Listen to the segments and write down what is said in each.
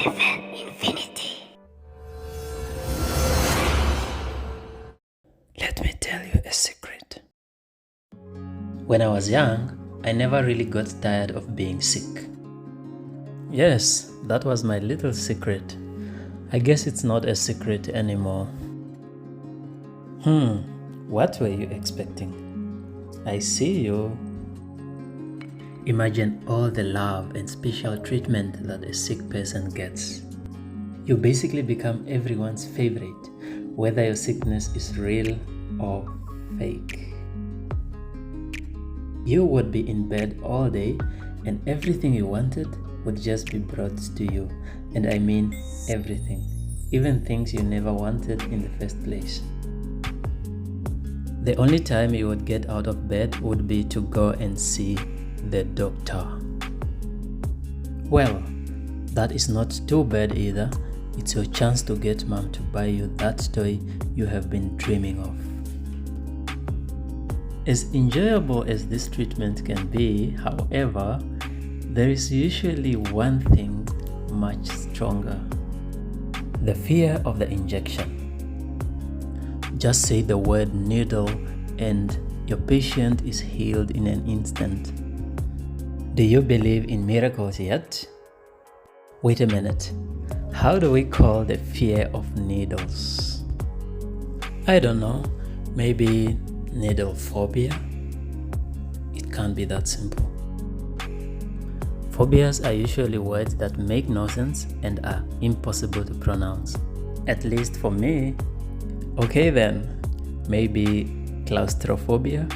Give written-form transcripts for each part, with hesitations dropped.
Heaven Infinity. Let me tell you a secret. When I was young, I never really got tired of being sick. Yes, that was my little secret. I guess it's not a secret anymore. What were you expecting? I see you. Imagine all the love and special treatment that a sick person gets. You basically become everyone's favorite, whether your sickness is real or fake. You would be in bed all day and everything you wanted would just be brought to you. And I mean everything, even things you never wanted in the first place. The only time you would get out of bed would be to go and see the doctor. Well, that is not too bad either. It's your chance to get mom to buy you that toy you have been dreaming of. As enjoyable as this treatment can be, however, there is usually one thing much stronger: the fear of the injection. Just say the word needle and your patient is healed in an instant. Do you believe in miracles yet? Wait a minute. How do we call the fear of needles? I don't know. Maybe needle phobia? It can't be that simple. Phobias are usually words that make no sense and are impossible to pronounce. At least for me. Okay then, maybe claustrophobia?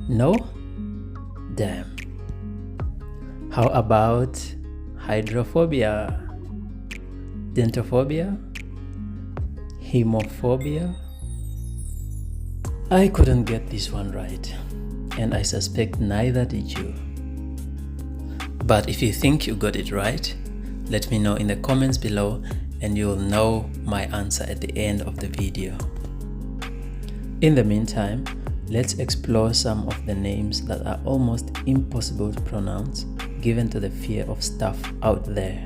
No? Damn. How about hydrophobia? Dentophobia? Hemophobia? I couldn't get this one right, and I suspect neither did you. But if you think you got it right, let me know in the comments below and you'll know my answer at the end of the video. In the meantime, let's explore some of the names that are almost impossible to pronounce given to the fear of stuff out there.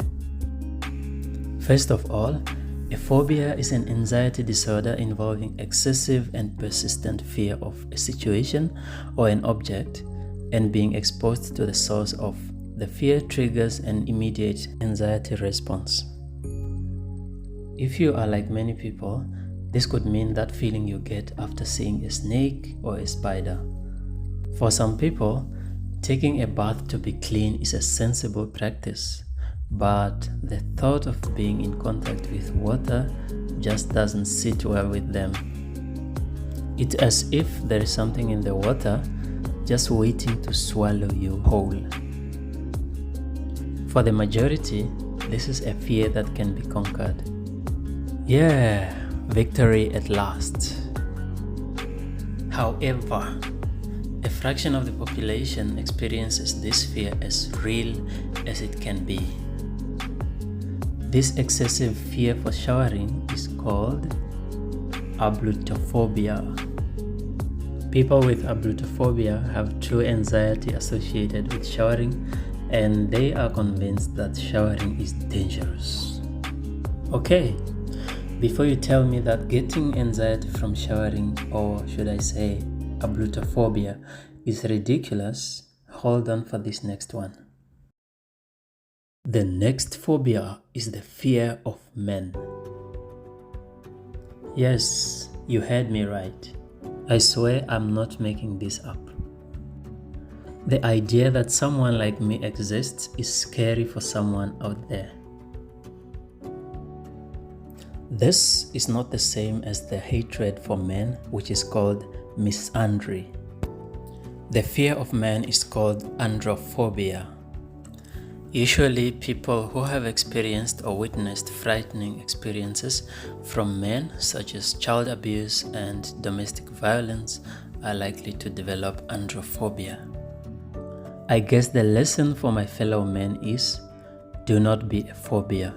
First of all, a phobia is an anxiety disorder involving excessive and persistent fear of a situation or an object, and being exposed to the source of the fear triggers an immediate anxiety response. If you are like many people, this could mean that feeling you get after seeing a snake or a spider. For some people, taking a bath to be clean is a sensible practice, but the thought of being in contact with water just doesn't sit well with them. It's as if there is something in the water just waiting to swallow you whole. For the majority, this is a fear that can be conquered. Yeah, victory at last. However, a fraction of the population experiences this fear as real as it can be. This excessive fear for showering is called ablutophobia. People with ablutophobia have true anxiety associated with showering, and they are convinced that showering is dangerous. Okay, before you tell me that getting anxiety from showering, or should I say ablutophobia, is ridiculous, hold on for this next one. The next phobia is the fear of men. Yes, you heard me right. I swear I'm not making this up. The idea that someone like me exists is scary for someone out there. This is not the same as the hatred for men, which is called misandry. The fear of men is called androphobia. Usually, people who have experienced or witnessed frightening experiences from men, such as child abuse and domestic violence, are likely to develop androphobia. I guess the lesson for my fellow men is, do not be a phobia.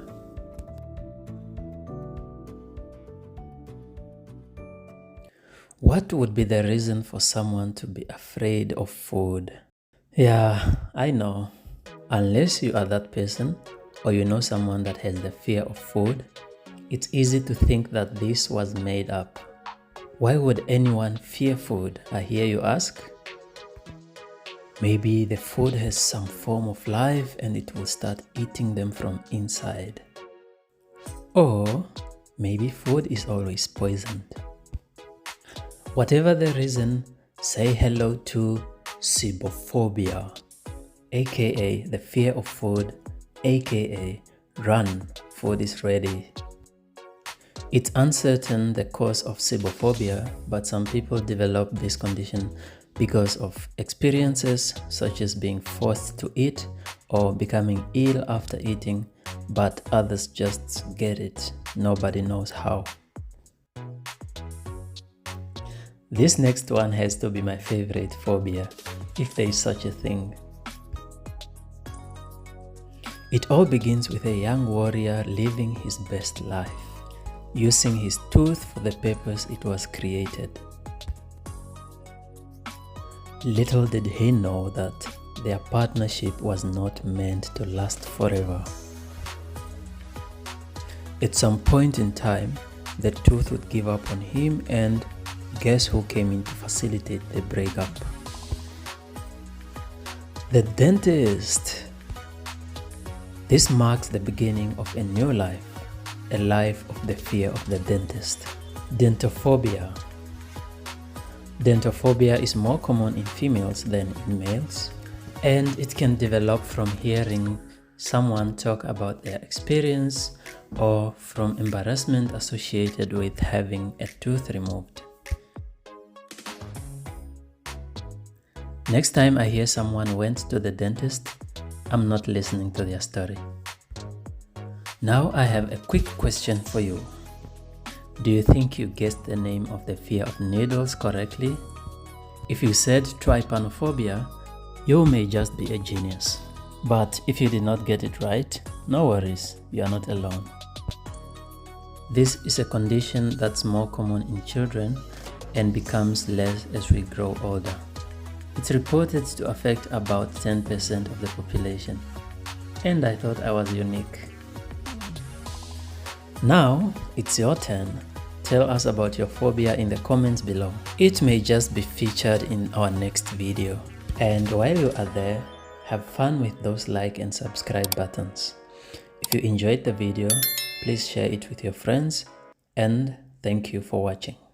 What would be the reason for someone to be afraid of food? Yeah, I know. Unless you are that person, or you know someone that has the fear of food, it's easy to think that this was made up. Why would anyone fear food, I hear you ask? Maybe the food has some form of life and it will start eating them from inside. Or maybe food is always poisoned. Whatever the reason, say hello to PHOBIA, aka the fear of food, aka run, food is ready. It's uncertain the cause of PHOBIA, but some people develop this condition because of experiences such as being forced to eat or becoming ill after eating, but others just get it. Nobody knows how. This next one has to be my favorite phobia, if there is such a thing. It all begins with a young warrior living his best life, using his tooth for the purpose it was created. Little did he know that their partnership was not meant to last forever. At some point in time, the tooth would give up on him, and guess who came in to facilitate the breakup? The dentist! This marks the beginning of a new life, a life of the fear of the dentist. Dentophobia. Dentophobia is more common in females than in males, and it can develop from hearing someone talk about their experience or from embarrassment associated with having a tooth removed. Next time I hear someone went to the dentist, I'm not listening to their story. Now I have a quick question for you. Do you think you guessed the name of the fear of needles correctly? If you said trypanophobia, you may just be a genius. But if you did not get it right, no worries, you are not alone. This is a condition that's more common in children and becomes less as we grow older. It's reported to affect about 10% of the population, and I thought I was unique. Now, it's your turn. Tell us about your phobia in the comments below. It may just be featured in our next video. And while you are there, have fun with those like and subscribe buttons. If you enjoyed the video, please share it with your friends, and thank you for watching.